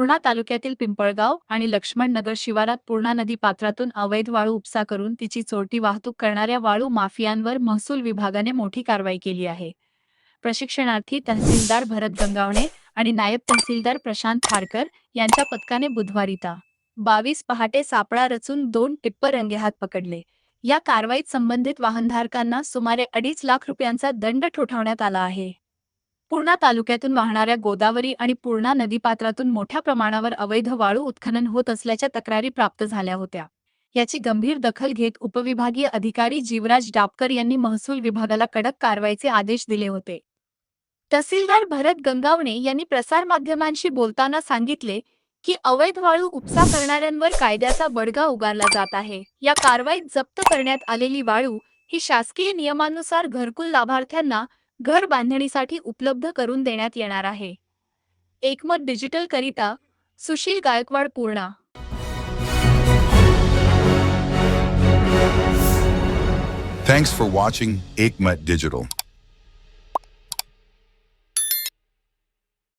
पूर्णा तालुक्यातील पिंपळगाव आणि लक्ष्मणनगर शिवारात पूर्णा नदी पात्रातून अवैध वाळू उपसा करून तिची चोरटी वाहतूक करणाऱ्या वाळू माफियांवर महसूल विभागाने मोठी कारवाई केली आहे. प्रशिक्षणार्थी तहसीलदार भरत गंगावणे आणि नायब तहसीलदार प्रशांत खारकर यांच्या पथकाने बुधवारी ता. 22 पहाटे सापळा रचून 2 टिप्पर रंगेहात पकडले. या कारवाईत संबंधित वाहनधारकांना सुमारे 2.5 लाख रुपयांचा दंड ठोठावण्यात आला आहे. पूर्णा तालुक्यातून वाहणाऱ्या गोदावरी आणि पूर्णा नदीपात्रातून मोठ्या प्रमाणावर अवैध वाळू उत्खनन होत असल्याच्या तक्रारी प्राप्त झाल्या होत्या. याची गंभीर दखल घेत उपविभागीय अधिकारी जीवराज डापकर यांनी महसूल विभागाला कडक कारवाईचे आदेश दिले होते. तहसीलदार भरत गंगावणे यांनी प्रसारमाध्यमांशी बोलताना सांगितले की अवैध वाळू उपसा करणाऱ्यांवर कायद्याचा बडगा उगारला जात आहे. या कारवाईत जप्त करण्यात आलेली वाळू ही शासकीय नियमानुसार घरकुल लाभार्थ्यांना घर बांधणीसाठी उपलब्ध करून देण्यात येणार आहे. एकमत डिजिटल करिता Sushil Gaikwad, Purna. Thanks for watching Ekmat Digital.